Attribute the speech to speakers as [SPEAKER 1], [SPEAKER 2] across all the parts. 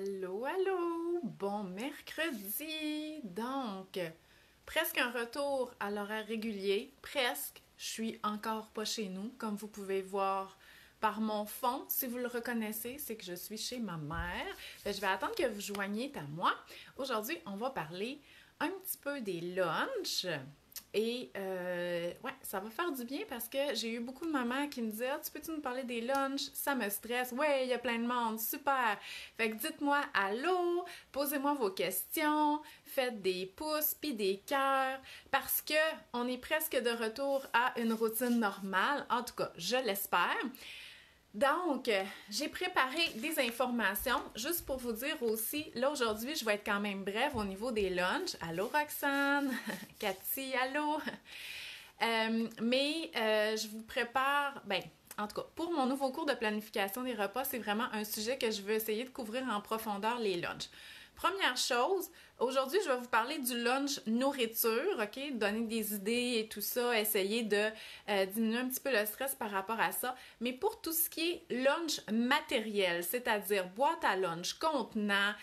[SPEAKER 1] Allô, allô! Bon mercredi! Donc, presque un retour à l'horaire régulier. Presque. Je suis encore pas chez nous, comme vous pouvez voir par mon fond. Si vous le reconnaissez, c'est que je suis chez ma mère. Je vais attendre que vous joigniez à moi. Aujourd'hui, on va parler un petit peu des lunchs. Et ouais, ça va faire du bien parce que j'ai eu beaucoup de mamans qui me disaient ah, tu peux-tu nous parler des lunchs? Ça me stresse. Ouais, il y a plein de monde. Super. Fait que dites-moi allô, posez-moi vos questions, faites des pouces puis des cœurs parce que on est presque de retour à une routine normale. En tout cas, je l'espère. Donc, j'ai préparé des informations, juste pour vous dire aussi, là aujourd'hui, je vais être quand même brève au niveau des lunchs. Allô Roxane, Cathy, allô. Je vous prépare, en tout cas, pour mon nouveau cours de planification des repas, c'est vraiment un sujet que je veux essayer de couvrir en profondeur, les lunchs. Première chose, aujourd'hui, je vais vous parler du lunch nourriture, OK? Donner des idées et tout ça, essayer de diminuer un petit peu le stress par rapport à ça. Mais pour tout ce qui est lunch matériel, c'est-à-dire boîte à lunch, contenant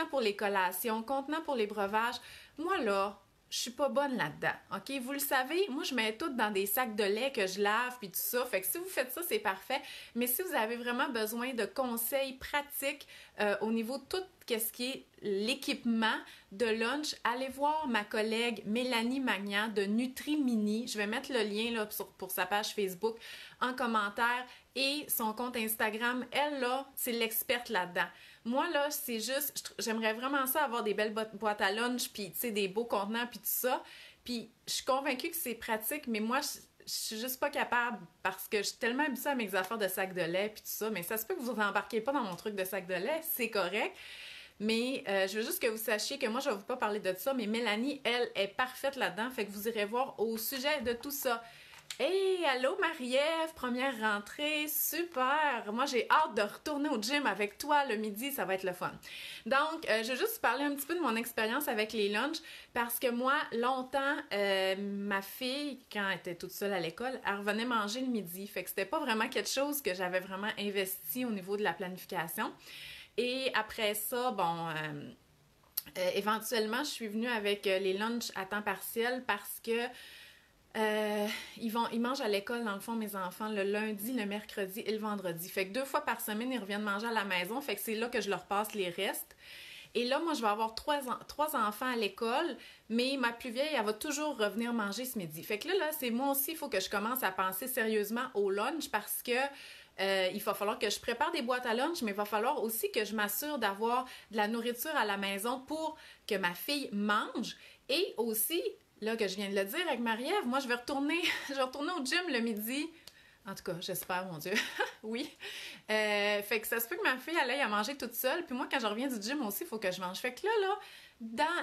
[SPEAKER 1] pour les collations, contenant pour les breuvages, moi là, je suis pas bonne là-dedans, OK? Vous le savez, moi, je mets tout dans des sacs de lait que je lave puis tout ça. Fait que si vous faites ça, c'est parfait. Mais si vous avez vraiment besoin de conseils pratiques au niveau de tout ce qui est l'équipement de lunch, allez voir ma collègue Mélanie Magnan de Nutrimini. Je vais mettre le lien là, pour sa page Facebook en commentaire et son compte Instagram. Elle, là, c'est l'experte là-dedans. Moi, là, c'est juste, j'aimerais vraiment ça avoir des belles boîtes à lunch, puis, tu sais, des beaux contenants, puis tout ça. Puis, je suis convaincue que c'est pratique, mais moi, je suis juste pas capable parce que je suis tellement habituée à mes affaires de sac de lait, puis tout ça. Mais ça se peut que vous embarquez pas dans mon truc de sac de lait, c'est correct. Mais je veux juste que vous sachiez que moi, je ne vais pas parler de ça, mais Mélanie, elle, est parfaite là-dedans. Fait que vous irez voir au sujet de tout ça. Hey, allô Marie-Ève, première rentrée, super! Moi, j'ai hâte de retourner au gym avec toi le midi, ça va être le fun. Donc, je vais juste parler un petit peu de mon expérience avec les lunchs parce que moi, longtemps, ma fille, quand elle était toute seule à l'école, elle revenait manger le midi. Fait que c'était pas vraiment quelque chose que j'avais vraiment investi au niveau de la planification. Et après ça, éventuellement, je suis venue avec les lunchs à temps partiel parce que ils mangent à l'école, dans le fond, mes enfants, le lundi, le mercredi et le vendredi. Fait que 2 fois par semaine, ils reviennent manger à la maison. Fait que c'est là que je leur passe les restes. Et là, moi, je vais avoir trois enfants à l'école, mais ma plus vieille, elle va toujours revenir manger ce midi. Fait que là, c'est moi aussi, il faut que je commence à penser sérieusement au lunch parce que il va falloir que je prépare des boîtes à lunch, mais il va falloir aussi que je m'assure d'avoir de la nourriture à la maison pour que ma fille mange. Et aussi, là que je viens de le dire avec Marie-Ève, moi je vais retourner au gym le midi. En tout cas, j'espère, mon Dieu. Oui. Fait que ça se peut que ma fille elle aille à manger toute seule. Puis moi, quand je reviens du gym aussi, il faut que je mange. Fait que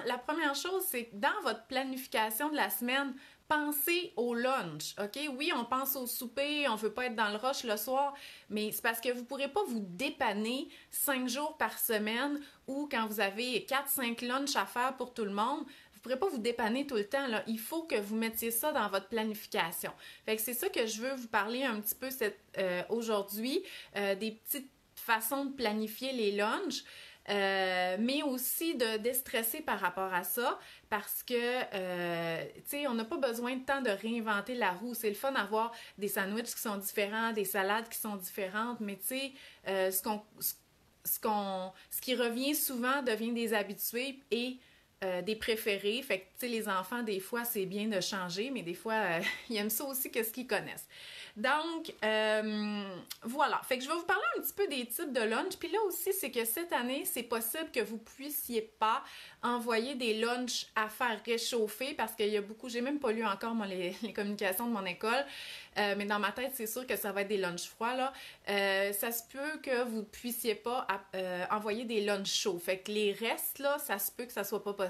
[SPEAKER 1] la première chose, c'est que dans votre planification de la semaine, pensez au lunch, OK? Oui, on pense au souper, on veut pas être dans le rush le soir, mais c'est parce que vous pourrez pas vous dépanner 5 jours par semaine ou quand vous avez 4-5 lunchs à faire pour tout le monde, vous pourrez pas vous dépanner tout le temps, là. Il faut que vous mettiez ça dans votre planification. Fait que c'est ça que je veux vous parler un petit peu aujourd'hui, des petites façons de planifier les lunchs. Mais aussi de déstresser par rapport à ça parce que, tu sais, on n'a pas besoin de temps de réinventer la roue. C'est le fun d'avoir des sandwichs qui sont différents, des salades qui sont différentes, mais tu sais, ce qui revient souvent devient des habitués et des préférés. Fait que, tu sais, les enfants, des fois, c'est bien de changer, mais des fois, ils aiment ça aussi que ce qu'ils connaissent. Donc, voilà. Fait que je vais vous parler un petit peu des types de lunch. Puis là aussi, c'est que cette année, c'est possible que vous puissiez pas envoyer des lunchs à faire réchauffer parce qu'il y a beaucoup, j'ai même pas lu encore moi, les communications de mon école, mais dans ma tête, c'est sûr que ça va être des lunchs froids, là. Ça se peut que vous puissiez pas envoyer des lunchs chauds. Fait que les restes, là, ça se peut que ça soit pas possible.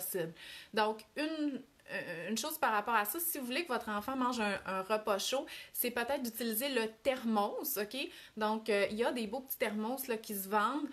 [SPEAKER 1] Donc, une chose par rapport à ça, si vous voulez que votre enfant mange un repas chaud, c'est peut-être d'utiliser le thermos, OK? Donc, il y a des beaux petits thermos là, qui se vendent.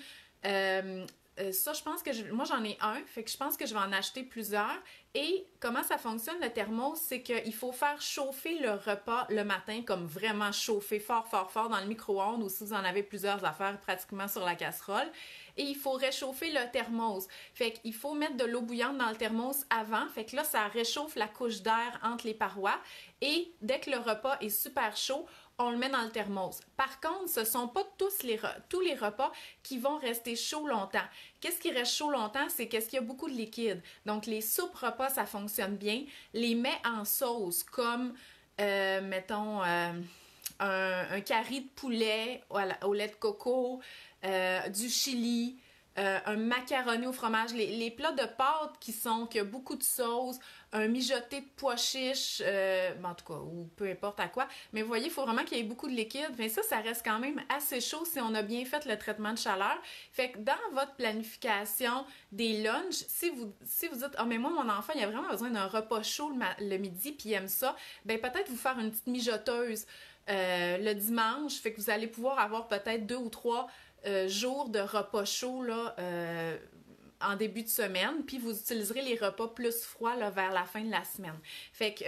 [SPEAKER 1] ça, je pense que moi j'en ai un, fait que je pense que je vais en acheter plusieurs. Et comment ça fonctionne le thermos, c'est qu'il faut faire chauffer le repas le matin, comme vraiment chauffer fort, fort, fort dans le micro-ondes, ou si vous en avez plusieurs affaires pratiquement sur la casserole. Et il faut réchauffer le thermos. Fait qu'il faut mettre de l'eau bouillante dans le thermos avant. Fait que là, ça réchauffe la couche d'air entre les parois. Et dès que le repas est super chaud, on le met dans le thermos. Par contre, ce ne sont pas tous les repas qui vont rester chauds longtemps. Qu'est-ce qui reste chaud longtemps? C'est qu'est-ce qu'il y a beaucoup de liquide. Donc, les soupes repas, ça fonctionne bien. Les mets en sauce, comme, mettons, un curry de poulet au lait de coco, du chili, un macaroni au fromage, les plats de pâtes qui a beaucoup de sauce, un mijoté de pois chiches, en tout cas, ou peu importe à quoi. Mais vous voyez, il faut vraiment qu'il y ait beaucoup de liquide. Mais ça reste quand même assez chaud si on a bien fait le traitement de chaleur. Fait que dans votre planification des lunchs, si vous dites « Ah, mais moi, mon enfant, il a vraiment besoin d'un repas chaud le midi, puis il aime ça », ben peut-être vous faire une petite mijoteuse le dimanche. Fait que vous allez pouvoir avoir peut-être 2 ou 3 jours de repas chauds là, en début de semaine, puis vous utiliserez les repas plus froids là, vers la fin de la semaine. Fait que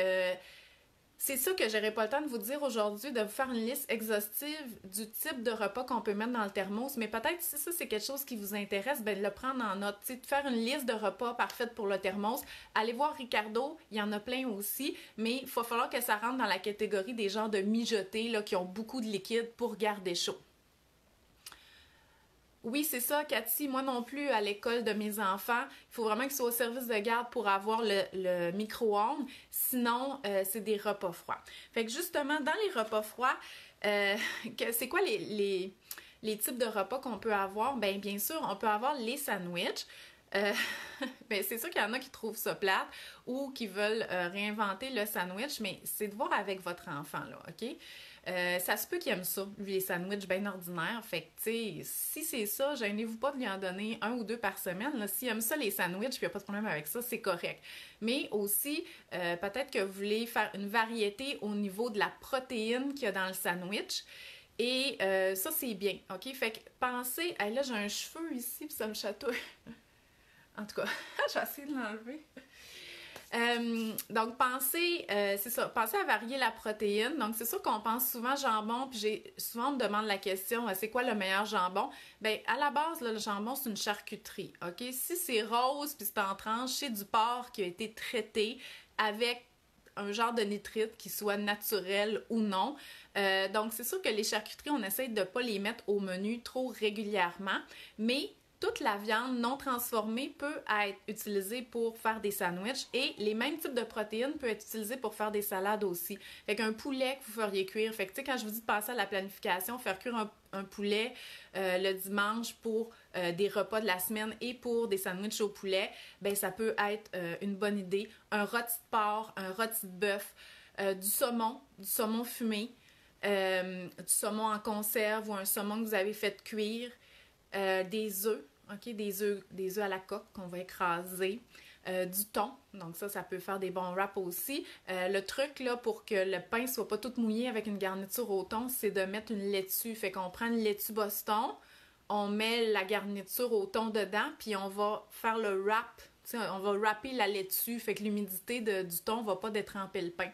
[SPEAKER 1] c'est ça que j'aurais pas le temps de vous dire aujourd'hui, de vous faire une liste exhaustive du type de repas qu'on peut mettre dans le thermos, mais peut-être si ça c'est quelque chose qui vous intéresse, ben de le prendre en note, de faire une liste de repas parfaite pour le thermos. Allez voir Ricardo, il y en a plein aussi, mais il va falloir que ça rentre dans la catégorie des genres de mijotés là, qui ont beaucoup de liquide pour garder chaud. Oui, c'est ça, Cathy. Moi non plus, à l'école de mes enfants, il faut vraiment qu'ils soient au service de garde pour avoir le micro-ondes. Sinon, c'est des repas froids. Fait que justement, dans les repas froids, c'est quoi les types de repas qu'on peut avoir? Bien sûr, on peut avoir les sandwichs. C'est sûr qu'il y en a qui trouvent ça plate ou qui veulent réinventer le sandwich, mais c'est de voir avec votre enfant, là, OK? Ça se peut qu'il aime ça, lui, les sandwichs bien ordinaires. Fait que, tu sais, si c'est ça, gênez-vous pas de lui en donner 1 ou 2 par semaine. S'il aime ça, les sandwichs, puis il n'y a pas de problème avec ça, c'est correct. Mais aussi, peut-être que vous voulez faire une variété au niveau de la protéine qu'il y a dans le sandwich. Et ça, c'est bien, OK? Fait que pensez... Hey, là, j'ai un cheveu ici, puis ça me chatouille. En tout cas, je vais essayer de l'enlever. Donc, pensez à varier la protéine. Donc, c'est sûr qu'on pense souvent jambon, puis souvent on me demande la question, c'est quoi le meilleur jambon? Bien, à la base, là, le jambon, c'est une charcuterie, OK? Si c'est rose, puis c'est en tranche, c'est du porc qui a été traité avec un genre de nitrite qui soit naturel ou non. Donc, c'est sûr que les charcuteries, on essaie de ne pas les mettre au menu trop régulièrement, mais toute la viande non transformée peut être utilisée pour faire des sandwichs et les mêmes types de protéines peuvent être utilisés pour faire des salades aussi. Fait qu'un poulet que vous feriez cuire, fait que tu sais, quand je vous dis de passer à la planification, faire cuire un poulet le dimanche pour des repas de la semaine et pour des sandwichs au poulet, ben ça peut être une bonne idée. Un rôti de porc, un rôti de bœuf, du saumon fumé, du saumon en conserve ou un saumon que vous avez fait cuire. Des œufs, OK? Des œufs à la coque qu'on va écraser. Du thon, donc ça peut faire des bons wraps aussi. Le truc, là, pour que le pain soit pas tout mouillé avec une garniture au thon, c'est de mettre une laitue. Fait qu'on prend une laitue Boston, on met la garniture au thon dedans, puis on va faire le wrap. T'sais, on va wrapper la laitue, fait que l'humidité du thon va pas détremper le pain.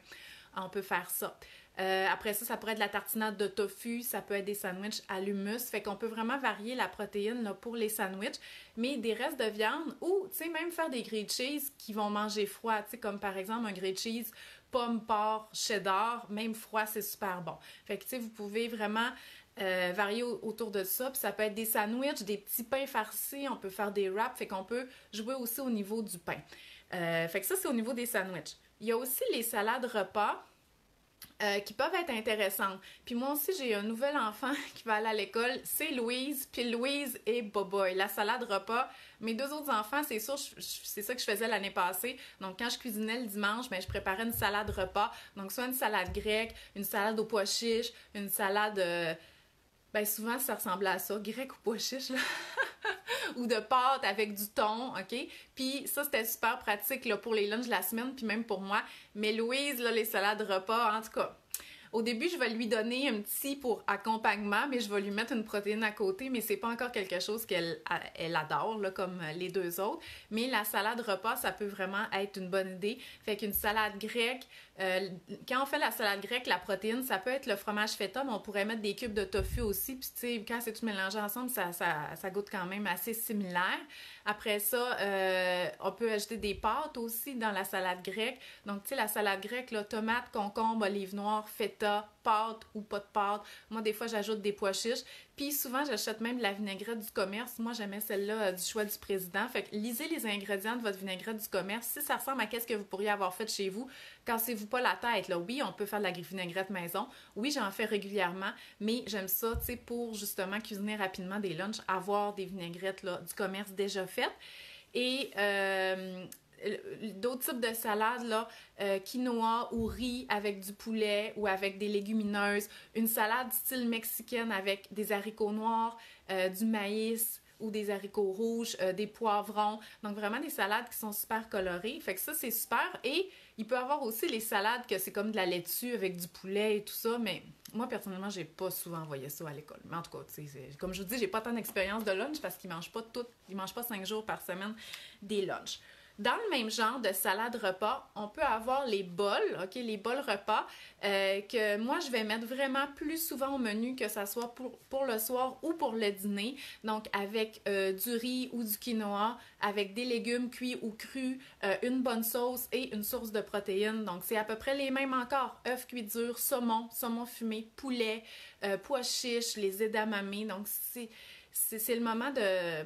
[SPEAKER 1] On peut faire ça. Après ça pourrait être de la tartinade de tofu, ça peut être des sandwichs à l'hummus, fait qu'on peut vraiment varier la protéine là, pour les sandwichs, mais des restes de viande ou, tu sais, même faire des grilled cheese qui vont manger froid, tu sais, comme par exemple un grilled cheese pomme, porc, cheddar, même froid, c'est super bon. Fait que, tu sais, vous pouvez vraiment varier autour de ça, puis ça peut être des sandwichs, des petits pains farcis, on peut faire des wraps, fait qu'on peut jouer aussi au niveau du pain. Fait que ça, c'est au niveau des sandwichs. Il y a aussi les salades repas, qui peuvent être intéressantes. Puis moi aussi, j'ai un nouvel enfant qui va aller à l'école, c'est Louise, puis Louise est boboy. La salade repas. Mes 2 autres enfants, c'est sûr, c'est ça que je faisais l'année passée. Donc, quand je cuisinais le dimanche, je préparais une salade repas. Donc, soit une salade grecque, une salade aux pois chiches, une salade... souvent, ça ressemblait à ça, grec ou pois chiches, là. Ou de pâtes avec du thon, OK? Puis ça, c'était super pratique là, pour les lunchs de la semaine, puis même pour moi. Mais Louise, là, les salades repas, en tout cas, Au début, je vais lui donner un petit pour accompagnement, mais je vais lui mettre une protéine à côté, mais c'est pas encore quelque chose qu'elle adore, là, comme les deux autres. Mais la salade repas, ça peut vraiment être une bonne idée. Fait qu'une salade grecque, quand on fait la salade grecque, la protéine, ça peut être le fromage feta, mais on pourrait mettre des cubes de tofu aussi. Puis, tu sais, quand c'est tout mélangé ensemble, ça goûte quand même assez similaire. Après ça, on peut ajouter des pâtes aussi dans la salade grecque. Donc, tu sais, la salade grecque, là, tomates, concombres, olives noires, feta, pâtes ou pas de pâtes. Moi, des fois, j'ajoute des pois chiches. Puis souvent, j'achète même de la vinaigrette du commerce. Moi, j'aimais celle-là du choix du président. Fait que lisez les ingrédients de votre vinaigrette du commerce. Si ça ressemble à qu'est-ce que vous pourriez avoir fait chez vous, cassez-vous pas la tête, là. Oui, on peut faire de la vinaigrette maison. Oui, j'en fais régulièrement, mais j'aime ça, tu sais, pour justement cuisiner rapidement des lunchs, avoir des vinaigrettes là, du commerce déjà faites. Et d'autres types de salades, là, quinoa ou riz avec du poulet ou avec des légumineuses, une salade style mexicaine avec des haricots noirs, du maïs ou des haricots rouges, des poivrons. Donc vraiment des salades qui sont super colorées. Fait que ça, c'est super. Et il peut y avoir aussi les salades que c'est comme de la laitue avec du poulet et tout ça, mais moi, personnellement, j'ai pas souvent envoyé ça à l'école. Mais en tout cas, comme je vous dis, j'ai pas tant d'expérience de lunch parce qu'ils mangent pas ils mangent pas 5 jours par semaine des lunchs. Dans le même genre de salade repas, on peut avoir les bols, OK, les bols repas, que moi, je vais mettre vraiment plus souvent au menu, que ça soit pour le soir ou pour le dîner. Donc, avec du riz ou du quinoa, avec des légumes cuits ou crus, une bonne sauce et une source de protéines. Donc, c'est à peu près les mêmes encore. Œufs cuits durs, saumon fumé, poulet, pois chiches, les edamame. Donc, c'est le moment de...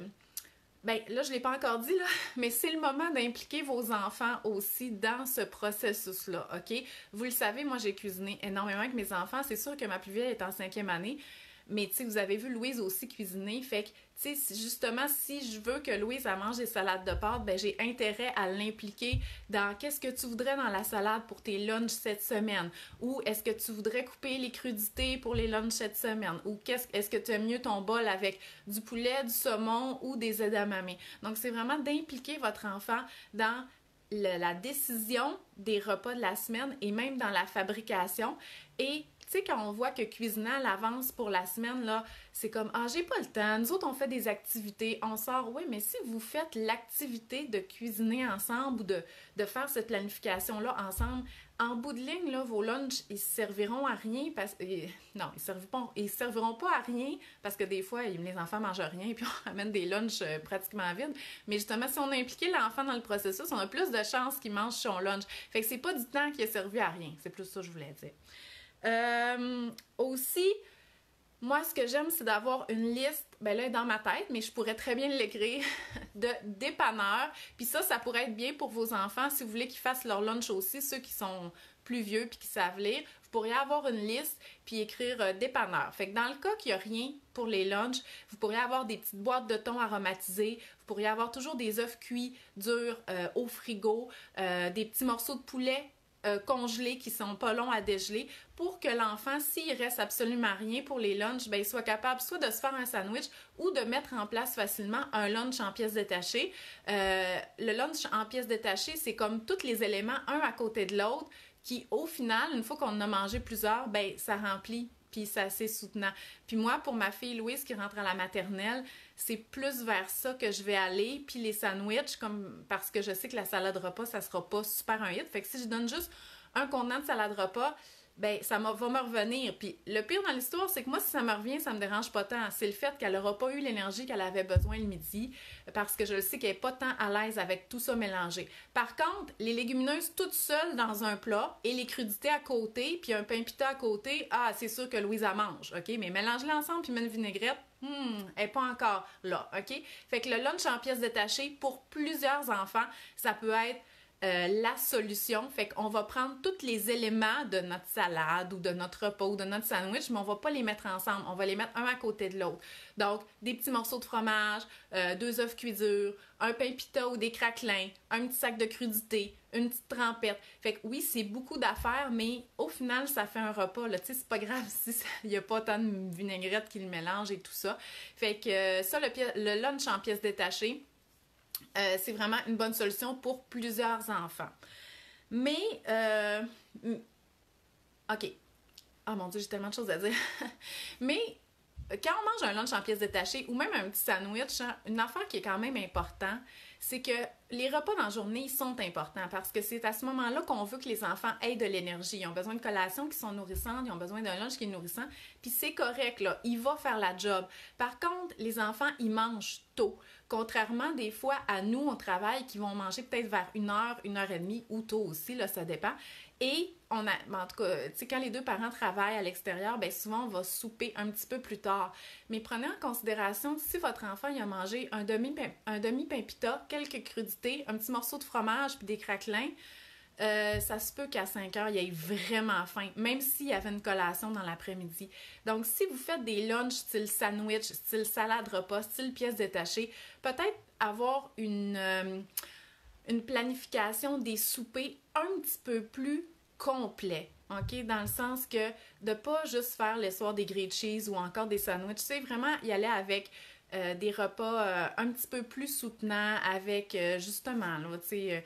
[SPEAKER 1] Ben là, je ne l'ai pas encore dit, là, mais c'est le moment d'impliquer vos enfants aussi dans ce processus-là, OK? Vous le savez, moi, j'ai cuisiné énormément avec mes enfants. C'est sûr que ma plus vieille est en 5e année, mais tu sais, vous avez vu Louise aussi cuisiner. Fait que, tu sais, justement, si je veux que Louise elle mange des salades de pâtes, ben j'ai intérêt à l'impliquer dans qu'est-ce que tu voudrais dans la salade pour tes lunchs cette semaine. Ou est-ce que tu voudrais couper les crudités pour les lunchs cette semaine. Ou est-ce que tu aimes mieux ton bol avec du poulet, du saumon ou des edamame. Donc, c'est vraiment d'impliquer votre enfant dans la décision des repas de la semaine et même dans la fabrication. Et tu sais, quand on voit que cuisiner à l'avance pour la semaine, là, c'est comme « Ah, j'ai pas le temps. Nous autres, on fait des activités. On sort. » Oui, mais si vous faites l'activité de cuisiner ensemble ou de faire cette planification-là ensemble, en bout de ligne, là, vos lunchs, ils serviront à rien parce que... Non, ils serviront pas à rien parce que des fois, les enfants mangent rien et puis on ramène des lunchs pratiquement vides. Mais justement, si on a impliqué l'enfant dans le processus, on a plus de chances qu'il mange son lunch. Fait que c'est pas du temps qui a servi à rien. C'est plus ça que je voulais dire. Aussi, moi, ce que j'aime, c'est d'avoir une liste, ben là, dans ma tête, mais je pourrais très bien l'écrire, de dépanneurs. Puis ça pourrait être bien pour vos enfants si vous voulez qu'ils fassent leur lunch aussi, ceux qui sont plus vieux puis qui savent lire. Vous pourriez avoir une liste puis écrire dépanneurs. Fait que dans le cas qu'il n'y a rien pour les lunchs, vous pourriez avoir des petites boîtes de thon aromatisées. Vous pourriez avoir toujours des œufs cuits durs au frigo, des petits morceaux de poulet congelés qui sont pas longs à dégeler pour que l'enfant, s'il reste absolument rien pour les lunchs, ben, il soit capable soit de se faire un sandwich ou de mettre en place facilement un lunch en pièces détachées. Le lunch en pièces détachées, c'est comme tous les éléments un à côté de l'autre qui, au final, une fois qu'on en a mangé plusieurs, ben, ça remplit puis c'est assez soutenant. Puis moi, pour ma fille Louise qui rentre à la maternelle, c'est plus vers ça que je vais aller. Puis les sandwichs, parce que je sais que la salade repas, ça sera pas super un hit. Fait que si je donne juste un contenant de salade repas, ben ça va me revenir. Puis le pire dans l'histoire, c'est que moi, si ça me revient, ça me dérange pas tant. C'est le fait qu'elle n'aura pas eu l'énergie qu'elle avait besoin le midi, parce que je sais qu'elle n'est pas tant à l'aise avec tout ça mélangé. Par contre, les légumineuses toutes seules dans un plat et les crudités à côté, puis un pain pita à côté, c'est sûr que Louise en mange, OK? Mais mélange-les ensemble puis mets une vinaigrette, elle n'est pas encore là, OK? Fait que le lunch en pièces détachées, pour plusieurs enfants, ça peut être la solution. Fait qu'on va prendre tous les éléments de notre salade ou de notre repas ou de notre sandwich, mais on va pas les mettre ensemble. On va les mettre un à côté de l'autre. Donc, des petits morceaux de fromage, 2 œufs cuits durs, un pain pita ou des craquelins, un petit sac de crudités, une petite trempette. Fait que oui, c'est beaucoup d'affaires, mais au final, ça fait un repas. Tu sais, c'est pas grave si il y a pas tant de vinaigrette qui le mélange et tout ça. Fait que ça, le lunch en pièces détachées, c'est vraiment une bonne solution pour plusieurs enfants. Mais, OK. Oh mon Dieu, j'ai tellement de choses à dire. Mais quand on mange un lunch en pièces détachées ou même un petit sandwich, hein, une affaire qui est quand même importante, c'est que les repas dans la journée sont importants parce que c'est à ce moment-là qu'on veut que les enfants aient de l'énergie. Ils ont besoin de collations qui sont nourrissantes, ils ont besoin d'un lunch qui est nourrissant, puis c'est correct, là, il va faire la job. Par contre, les enfants, ils mangent tôt. Contrairement des fois à nous, on travaille, qui vont manger peut-être vers 1h, 1h30 ou tôt aussi, là, ça dépend. Et on a, en tout cas, tu sais, quand les deux parents travaillent à l'extérieur, bien souvent, on va souper un petit peu plus tard. Mais prenez en considération, si votre enfant il a mangé un demi-pain pita, quelques crudités, un petit morceau de fromage puis des craquelins, ça se peut qu'à 5 heures, il ait vraiment faim, même s'il y avait une collation dans l'après-midi. Donc, si vous faites des lunchs style sandwich, style salade repas, style pièces détachées, peut-être avoir une planification des soupers un petit peu plus complet, OK? Dans le sens que de pas juste faire le soir des grilled cheese ou encore des sandwichs, c'est vraiment y aller avec des repas un petit peu plus soutenants avec justement, là, tu sais,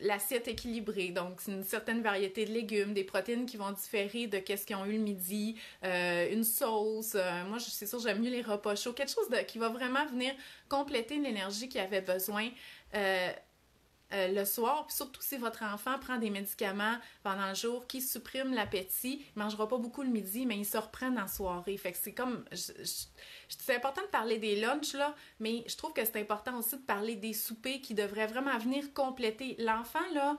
[SPEAKER 1] l'assiette équilibrée, donc une certaine variété de légumes, des protéines qui vont différer de qu'est-ce qu'ils ont eu le midi, une sauce, moi c'est sûr j'aime mieux les repas chauds, quelque chose qui va vraiment venir compléter l'énergie qu'il avait besoin le soir, puis surtout si votre enfant prend des médicaments pendant le jour qui suppriment l'appétit, il ne mangera pas beaucoup le midi, mais il se reprend en soirée. Fait que c'est comme... c'est important de parler des lunchs, là, mais je trouve que c'est important aussi de parler des soupers qui devraient vraiment venir compléter. L'enfant, là,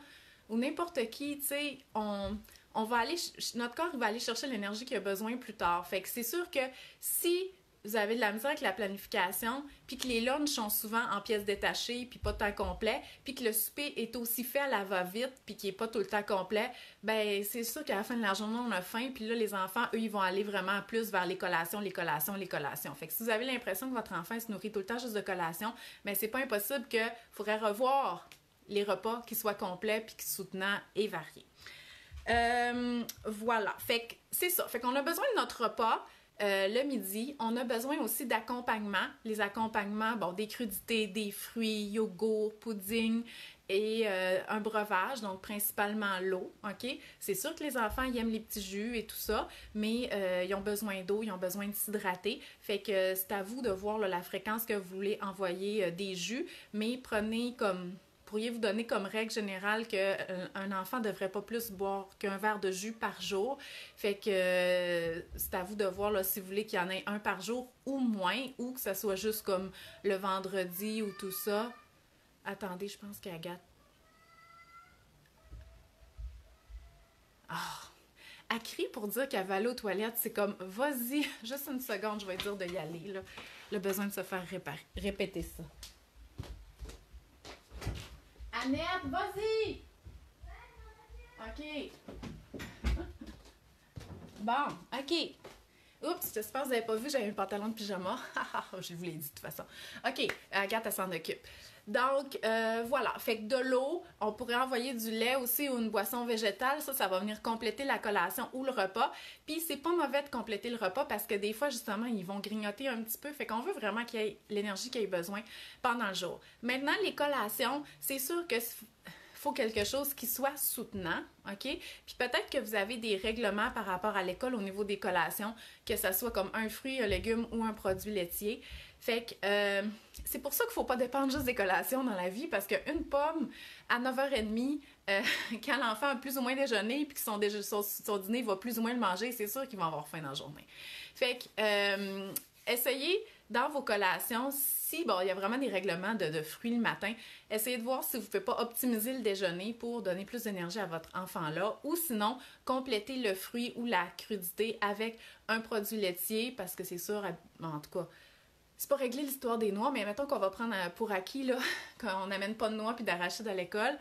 [SPEAKER 1] ou n'importe qui, tu sais, on va aller... Notre corps, il va aller chercher l'énergie qu'il a besoin plus tard. Fait que c'est sûr que si vous avez de la misère avec la planification, puis que les lunchs sont souvent en pièces détachées, puis pas de temps complet, puis que le souper est aussi fait à la va-vite, puis qu'il n'est pas tout le temps complet, ben c'est sûr qu'à la fin de la journée, on a faim, puis là, les enfants, eux, ils vont aller vraiment plus vers les collations. Fait que si vous avez l'impression que votre enfant se nourrit tout le temps juste de collations, ben c'est pas impossible qu'il faudrait revoir les repas qui soient complets, puis qui soient soutenants et variés. Voilà, fait que c'est ça. Fait qu'on a besoin de notre repas, le midi. On a besoin aussi d'accompagnement. Les accompagnements, bon, des crudités, des fruits, yogourt, pudding et un breuvage, donc principalement l'eau, OK? C'est sûr que les enfants, ils aiment les petits jus et tout ça, mais ils ont besoin d'eau, ils ont besoin de s'hydrater. Fait que c'est à vous de voir là, la fréquence que vous voulez envoyer des jus, mais prenez comme... Pourriez vous donner comme règle générale qu'un enfant ne devrait pas plus boire qu'un verre de jus par jour. Fait que c'est à vous de voir là, si vous voulez qu'il y en ait un par jour ou moins, ou que ça soit juste comme le vendredi ou tout ça. Attendez, je pense qu'Agathe... Ah! Elle crie pour dire qu'elle va aller aux toilettes. C'est comme, vas-y, juste une seconde, je vais dire de y aller. Là. Le besoin de se faire répéter ça. Annette, vas-y! OK. Bon, OK. Oups, j'espère que vous n'avez pas vu, j'avais un pantalon de pyjama. Je vous l'ai dit de toute façon. OK, Agathe, elle s'en occupe. Donc, voilà. Fait que de l'eau, on pourrait envoyer du lait aussi ou une boisson végétale. Ça va venir compléter la collation ou le repas. Puis, c'est pas mauvais de compléter le repas parce que des fois, justement, ils vont grignoter un petit peu. Fait qu'on veut vraiment qu'il y ait l'énergie qu'il ait besoin pendant le jour. Maintenant, les collations, c'est sûr que... faut quelque chose qui soit soutenant, OK? Puis peut-être que vous avez des règlements par rapport à l'école au niveau des collations, que ça soit comme un fruit, un légume ou un produit laitier. Fait que c'est pour ça qu'il ne faut pas dépendre juste des collations dans la vie, parce qu'une pomme à 9h30, quand l'enfant a plus ou moins déjeuné, puis que son dîner va plus ou moins le manger, c'est sûr qu'il va avoir faim dans la journée. Fait que essayez dans vos collations, si bon, il y a vraiment des règlements de fruits le matin, essayez de voir si vous ne pouvez pas optimiser le déjeuner pour donner plus d'énergie à votre enfant-là, ou sinon, compléter le fruit ou la crudité avec un produit laitier, parce que c'est sûr, en tout cas, c'est pas régler l'histoire des noix, mais mettons qu'on va prendre pour acquis, là, qu'on n'amène pas de noix puis d'arachides à l'école.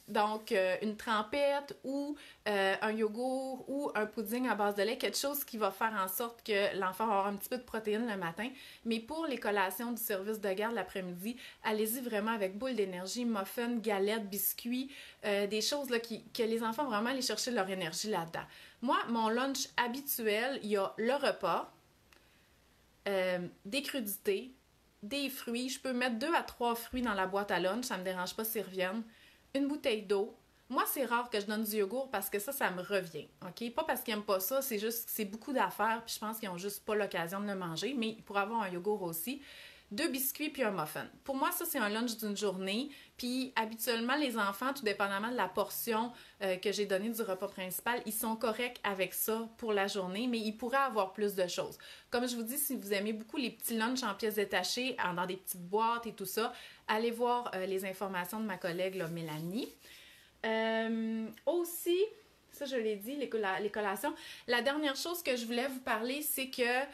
[SPEAKER 1] Donc, une trempette ou un yogourt ou un pudding à base de lait, quelque chose qui va faire en sorte que l'enfant va avoir un petit peu de protéines le matin. Mais pour les collations du service de garde l'après-midi, allez-y vraiment avec boule d'énergie, muffins, galettes, biscuits, des choses là, que les enfants vont vraiment aller chercher leur énergie là-dedans. Moi, mon lunch habituel, il y a le repas, des crudités, des fruits. Je peux mettre 2 à 3 fruits dans la boîte à lunch, ça me dérange pas s'ils reviennent. Une bouteille d'eau, Moi, c'est rare que je donne du yogourt parce que ça me revient, OK? Pas parce qu'ils n'aiment pas ça, c'est juste que c'est beaucoup d'affaires, puis je pense qu'ils n'ont juste pas l'occasion de le manger, mais ils pourraient avoir un yogourt aussi. 2 biscuits puis un muffin. Pour moi, ça, c'est un lunch d'une journée. Puis, habituellement, les enfants, tout dépendamment de la portion que j'ai donnée du repas principal, ils sont corrects avec ça pour la journée, mais ils pourraient avoir plus de choses. Comme je vous dis, si vous aimez beaucoup les petits lunchs en pièces détachées, dans des petites boîtes et tout ça, allez voir les informations de ma collègue, là, Mélanie. Aussi, ça je l'ai dit, les collations. La dernière chose que je voulais vous parler, c'est que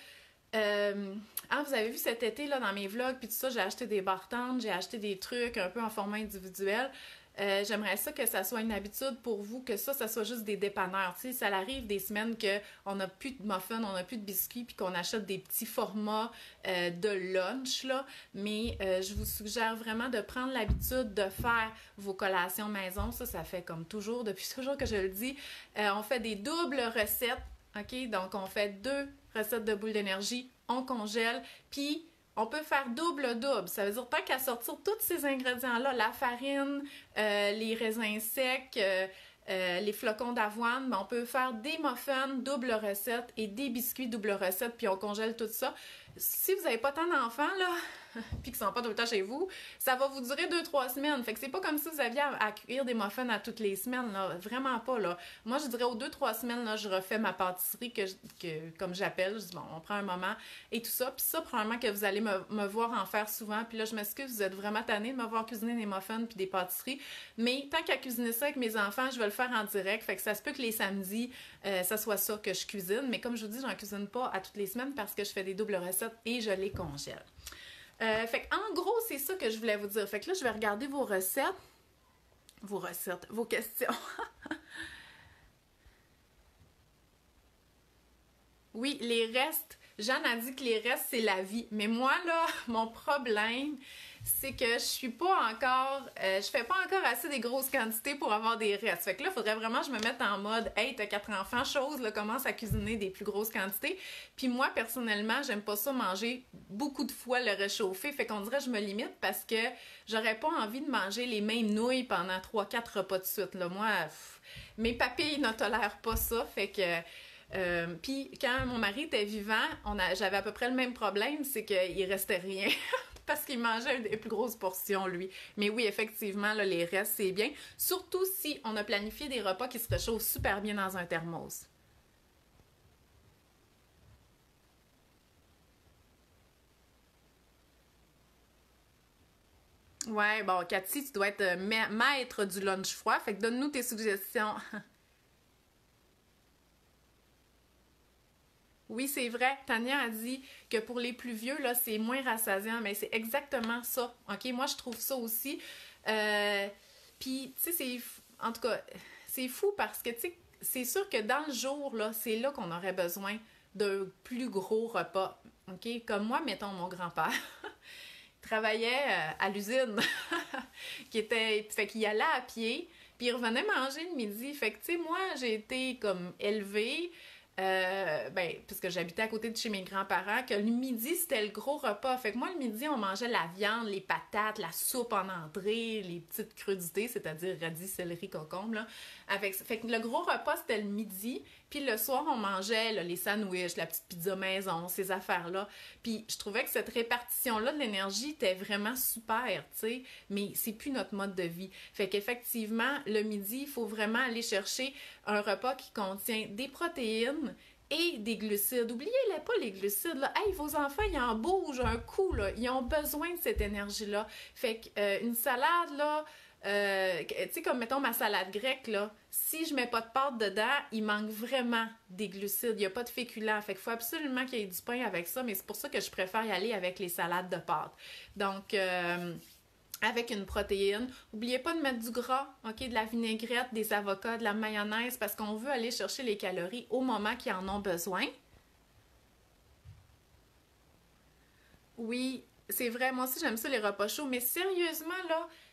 [SPEAKER 1] vous avez vu cet été là, dans mes vlogs, puis tout ça, j'ai acheté des barres tendres, j'ai acheté des trucs un peu en format individuel. J'aimerais ça que ça soit une habitude pour vous, que ça soit juste des dépanneurs. Tu sais, ça arrive des semaines qu'on n'a plus de muffins, on n'a plus de biscuits, puis qu'on achète des petits formats de lunch, là. Mais je vous suggère vraiment de prendre l'habitude de faire vos collations maison. Ça fait comme toujours, depuis toujours que je le dis. On fait des doubles recettes, OK? Donc, on fait 2 recettes de boules d'énergie, on congèle, puis on peut faire double-double. Ça veut dire tant qu'à sortir tous ces ingrédients-là, la farine, les raisins secs, les flocons d'avoine, on peut faire des muffins double recette et des biscuits double recette, puis on congèle tout ça. Si vous n'avez pas tant d'enfants, là, puis qui ne sont pas tout le temps chez vous, ça va vous durer 2-3 semaines. Fait que c'est pas comme si vous aviez à cuire des muffins à toutes les semaines, là. Vraiment pas, là. Moi, je dirais aux 2-3 semaines, là, je refais ma pâtisserie comme j'appelle. Je dis, bon, on prend un moment et tout ça. Puis ça, probablement que vous allez me voir en faire souvent. Puis là, je m'excuse, vous êtes vraiment tannés de me voir cuisiner des muffins puis des pâtisseries. Mais tant qu'à cuisiner ça avec mes enfants, je vais le faire en direct. Fait que ça se peut que les samedis, ça soit ça que je cuisine. Mais comme je vous dis, j'en cuisine pas à toutes les semaines parce que je fais des doubles recettes et je les congèle. Fait en gros, c'est ça que je voulais vous dire. Fait que là, je vais regarder vos questions. Oui, les restes. Jeanne a dit que les restes, c'est la vie. Mais moi, là, mon problème, c'est que je fais pas encore assez des grosses quantités pour avoir des restes. Fait que là, il faudrait vraiment que je me mette en mode, hey, t'as 4 enfants, chose, là, commence à cuisiner des plus grosses quantités. Puis moi, personnellement, j'aime pas ça manger beaucoup de fois le réchauffer. Fait qu'on dirait que je me limite parce que j'aurais pas envie de manger les mêmes nouilles pendant 3-4 repas de suite, là. Moi, mes papilles ne tolèrent pas ça. Fait que puis quand mon mari était vivant, j'avais à peu près le même problème, c'est qu'il restait rien. Parce qu'il mangeait des plus grosses portions, lui. Mais oui, effectivement, là, les restes, c'est bien. Surtout si on a planifié des repas qui se réchauffent super bien dans un thermos. Ouais, bon, Cathy, tu dois être maître du lunch froid. Fait que donne-nous tes suggestions. Oui, c'est vrai. Tania a dit que pour les plus vieux, là, c'est moins rassasiant, mais c'est exactement ça. OK? Moi, je trouve ça aussi. Euh, Puis, tu sais, en tout cas, c'est fou parce que, tu sais, c'est sûr que dans le jour, là, c'est là qu'on aurait besoin d'un plus gros repas. OK? Comme moi, mettons, mon grand-père travaillait à l'usine, fait qu'il allait à pied, puis il revenait manger le midi. Fait que, tu sais, moi, j'ai été comme élevée puisque j'habitais à côté de chez mes grands-parents, que le midi, c'était le gros repas. Fait que moi, le midi, on mangeait la viande, les patates, la soupe en entrée, les petites crudités, c'est-à-dire radis, céleri, concombre, là. Fait que le gros repas, c'était le midi. Puis le soir, on mangeait là, les sandwichs, la petite pizza maison, ces affaires-là. Puis je trouvais que cette répartition-là de l'énergie était vraiment super, tu sais. Mais c'est plus notre mode de vie. Fait qu'effectivement, le midi, il faut vraiment aller chercher un repas qui contient des protéines et des glucides. Oubliez-les pas, les glucides, là. Hey, vos enfants, ils en bougent un coup, là. Ils ont besoin de cette énergie-là. Fait qu'une salade, là, tu sais, comme mettons ma salade grecque, là, si je mets pas de pâte dedans, il manque vraiment des glucides. Il n'y a pas de féculents. Fait qu'il faut absolument qu'il y ait du pain avec ça, mais c'est pour ça que je préfère y aller avec les salades de pâtes. Donc, avec une protéine. N'oubliez pas de mettre du gras, ok, de la vinaigrette, des avocats, de la mayonnaise, parce qu'on veut aller chercher les calories au moment qu'ils en ont besoin. Oui, c'est vrai, moi aussi j'aime ça les repas chauds, mais sérieusement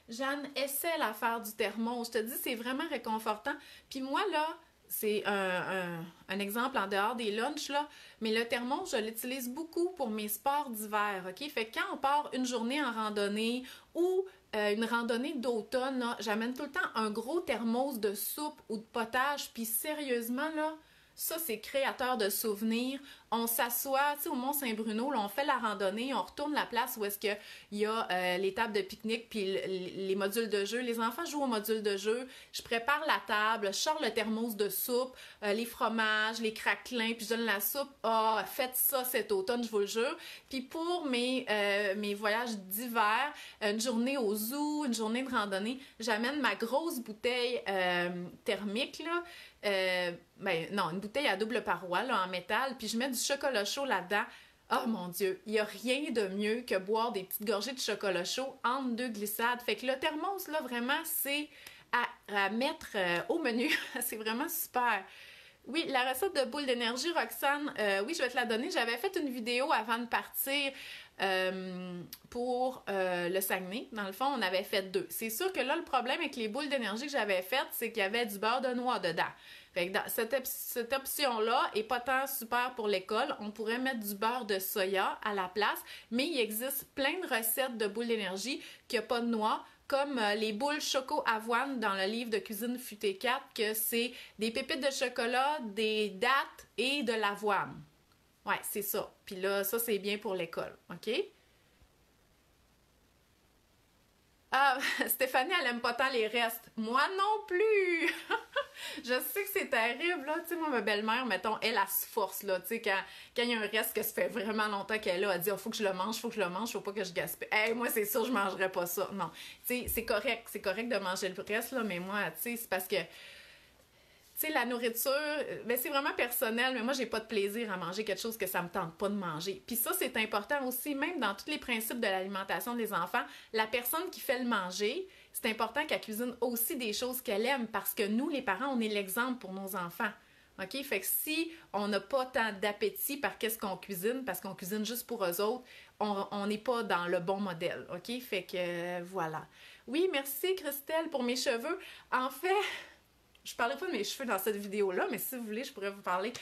[SPEAKER 1] Jeanne, essaie l'affaire du thermos. Je te dis, c'est vraiment réconfortant. Puis moi, là, c'est un exemple en dehors des lunchs, là, mais le thermos, je l'utilise beaucoup pour mes sports d'hiver, OK? Fait que quand on part une journée en randonnée ou une randonnée d'automne, là, j'amène tout le temps un gros thermos de soupe ou de potage, puis sérieusement, là, ça, c'est créateur de souvenirs. On s'assoit, tu sais, au Mont-Saint-Bruno, là, on fait la randonnée, on retourne la place où est-ce qu'il y a les tables de pique-nique puis les modules de jeu. Les enfants jouent aux modules de jeu. Je prépare la table, je sors le thermos de soupe, les fromages, les craquelins, puis je donne la soupe. Ah, faites ça cet automne, je vous le jure. Puis pour mes voyages d'hiver, une journée au zoo, une journée de randonnée, j'amène ma grosse bouteille thermique, là. Non, une bouteille à double paroi là, en métal, puis je mets du chocolat chaud là-dedans. Oh mon Dieu, il n'y a rien de mieux que boire des petites gorgées de chocolat chaud entre deux glissades. Fait que le thermos, là, vraiment, c'est à mettre au menu. C'est vraiment super. Oui, la recette de boule d'énergie, Roxane, oui, je vais te la donner. J'avais fait une vidéo avant de partir pour le Saguenay. Dans le fond, on avait fait 2. C'est sûr que là, le problème avec les boules d'énergie que j'avais faites, c'est qu'il y avait du beurre de noix dedans. Fait que cette option-là est pas tant super pour l'école. On pourrait mettre du beurre de soya à la place, mais il existe plein de recettes de boules d'énergie qui n'ont pas de noix, comme les boules choco-avoine dans le livre de cuisine Futé 4, que c'est des pépites de chocolat, des dattes et de l'avoine. Ouais, c'est ça. Puis là, ça, c'est bien pour l'école, OK? Ah, Stéphanie, elle aime pas tant les restes. Moi non plus! Je sais que c'est terrible, là. Tu sais, moi, ma belle-mère, mettons, elle se force, là. Tu sais, quand il y a un reste que ça fait vraiment longtemps qu'elle est là, elle dit, oh, faut que je le mange, faut que je le mange, faut pas que je gaspille. Hey, moi, c'est sûr, je mangerais pas ça. Non. Tu sais, c'est correct de manger le reste, là, mais moi, tu sais, c'est parce que tu sais, la nourriture, ben c'est vraiment personnel, mais moi, j'ai pas de plaisir à manger quelque chose que ça me tente pas de manger. Puis ça, c'est important aussi, même dans tous les principes de l'alimentation des enfants, la personne qui fait le manger, c'est important qu'elle cuisine aussi des choses qu'elle aime parce que nous, les parents, on est l'exemple pour nos enfants. OK? Fait que si on n'a pas tant d'appétit par qu'est-ce qu'on cuisine, parce qu'on cuisine juste pour eux autres, on n'est pas dans le bon modèle. OK? Fait que voilà. Oui, merci Christelle pour mes cheveux. En fait, je parlais pas de mes cheveux dans cette vidéo-là, mais si vous voulez, je pourrais vous parler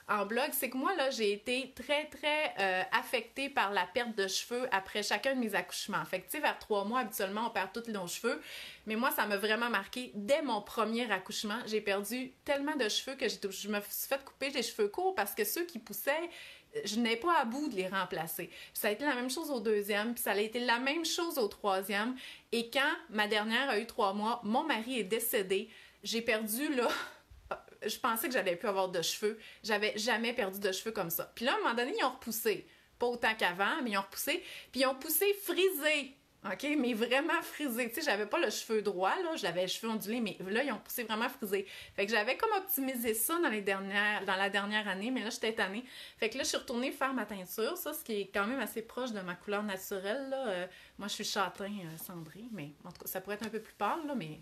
[SPEAKER 1] en blog. C'est que moi, là, j'ai été très, très affectée par la perte de cheveux après chacun de mes accouchements. Fait que, tu sais, vers 3 mois, habituellement, on perd tous nos cheveux. Mais moi, ça m'a vraiment marqué. Dès mon premier accouchement, j'ai perdu tellement de cheveux que je me suis fait couper les cheveux courts parce que ceux qui poussaient, je n'ai pas à bout de les remplacer. Puis ça a été la même chose au deuxième, puis ça a été la même chose au troisième. Et quand ma dernière a eu 3 mois, mon mari est décédé. J'ai perdu, là, je pensais que j'allais plus avoir de cheveux. J'avais jamais perdu de cheveux comme ça. Puis là, à un moment donné, ils ont repoussé. Pas autant qu'avant, mais ils ont repoussé. Puis ils ont poussé frisé. OK? Mais vraiment frisé. Tu sais, j'avais pas le cheveu droit, là. J'avais les cheveux ondulés, mais là, ils ont poussé vraiment frisé. Fait que j'avais comme optimisé ça dans la dernière année, mais là, j'étais tannée. Fait que là, je suis retournée faire ma teinture. Ça, ce qui est quand même assez proche de ma couleur naturelle, là. Moi, je suis châtain cendré, mais en tout cas, ça pourrait être un peu plus pâle, là, mais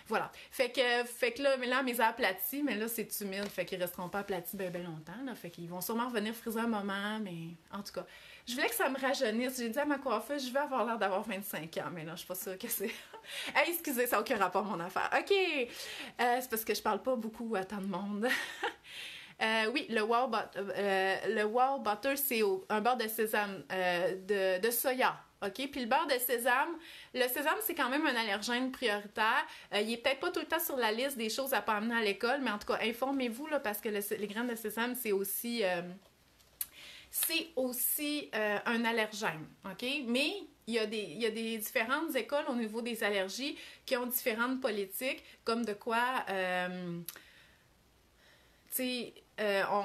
[SPEAKER 1] voilà. Fait que là, mes a aplatis, mais là, c'est humide. Fait qu'ils resteront pas aplatis bien longtemps, là. Fait qu'ils vont sûrement revenir friser un moment, mais en tout cas, je voulais que ça me rajeunisse. J'ai dit à ma coiffeuse, je veux avoir l'air d'avoir 25 ans, mais là, je suis pas sûre que c'est... Hey, excusez, ça n'a aucun rapport mon affaire. OK! C'est parce que je parle pas beaucoup à tant de monde. Oui, le Wow Butter, c'est un beurre de sésame, de soya. OK? Puis le beurre de sésame, le sésame, c'est quand même un allergène prioritaire. Il est peut-être pas tout le temps sur la liste des choses à pas amener à l'école, mais en tout cas, informez-vous, là, parce que les graines de sésame, c'est aussi un allergène, OK? Mais il y a des différentes écoles au niveau des allergies qui ont différentes politiques, comme de quoi, tu sais,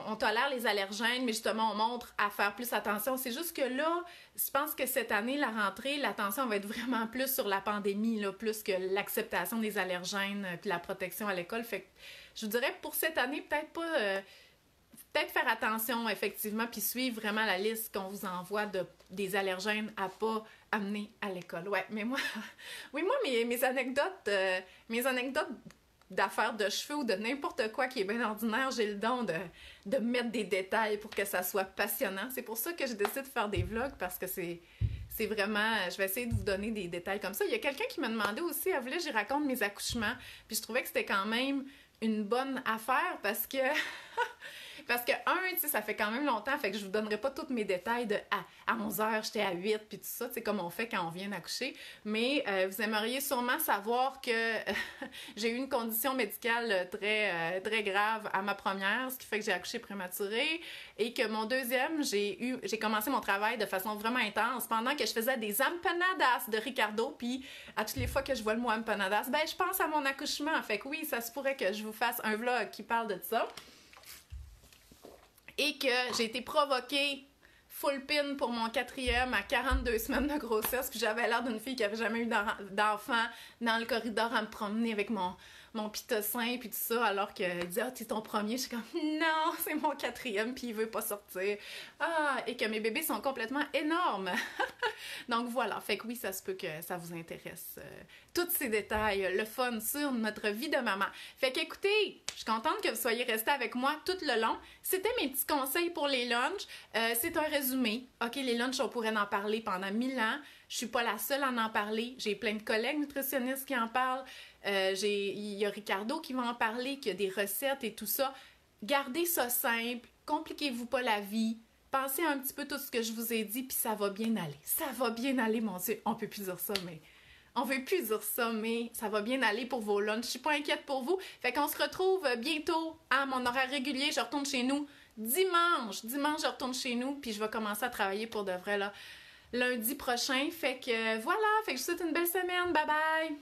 [SPEAKER 1] on tolère les allergènes, mais justement, on montre à faire plus attention. C'est juste que là, je pense que cette année, la rentrée, l'attention va être vraiment plus sur la pandémie, là, plus que l'acceptation des allergènes puis la protection à l'école. Fait que je vous dirais, pour cette année, peut-être pas... peut-être faire attention, effectivement, puis suivre vraiment la liste qu'on vous envoie des allergènes à pas amener à l'école. Ouais, mais moi, oui, moi, mes anecdotes d'affaires de cheveux ou de n'importe quoi qui est bien ordinaire, j'ai le don de mettre des détails pour que ça soit passionnant. C'est pour ça que j'ai décidé de faire des vlogs, parce que c'est vraiment... Je vais essayer de vous donner des détails comme ça. Il y a quelqu'un qui m'a demandé aussi, elle voulait que j'y raconte mes accouchements, puis je trouvais que c'était quand même une bonne affaire parce que parce que, tu sais, ça fait quand même longtemps, fait que je vous donnerai pas tous mes détails de à 11h, j'étais à 8, puis tout ça, tu sais, comme on fait quand on vient d'accoucher. Mais vous aimeriez sûrement savoir que j'ai eu une condition médicale très, très grave à ma première, ce qui fait que j'ai accouché prématuré, et que mon deuxième, j'ai commencé mon travail de façon vraiment intense pendant que je faisais des empanadas de Ricardo, puis à toutes les fois que je vois le mot empanadas, ben je pense à mon accouchement. Fait que oui, ça se pourrait que je vous fasse un vlog qui parle de ça. Et que j'ai été provoquée full pin pour mon 4e à 42 semaines de grossesse, puis j'avais l'air d'une fille qui avait jamais eu d'enfant dans le corridor à me promener avec mon pitocin puis tout ça, alors qu'il dit « Ah, t'es ton premier », je suis comme « Non, c'est mon 4e, puis il veut pas sortir. » Et que mes bébés sont complètement énormes. Donc voilà, fait que oui, ça se peut que ça vous intéresse. Tous ces détails, le fun sur notre vie de maman. Fait qu'écoutez, je suis contente que vous soyez restés avec moi tout le long. C'était mes petits conseils pour les lunchs. C'est un résumé. OK, les lunchs, on pourrait en parler pendant 1000 ans. Je suis pas la seule à en parler. J'ai plein de collègues nutritionnistes qui en parlent. Il y a Ricardo qui va en parler, qui a des recettes et tout ça. Gardez ça simple. Compliquez-vous pas la vie. Pensez un petit peu tout ce que je vous ai dit, puis ça va bien aller. Ça va bien aller, mon Dieu. On peut plus dire ça, mais... On veut plus dire ça, mais ça va bien aller pour vos lunchs. Je suis pas inquiète pour vous. Fait qu'on se retrouve bientôt à mon horaire régulier. Je retourne chez nous dimanche. Dimanche, je retourne chez nous, puis je vais commencer à travailler pour de vrai, là, lundi prochain. Fait que voilà, fait que je vous souhaite une belle semaine. Bye bye!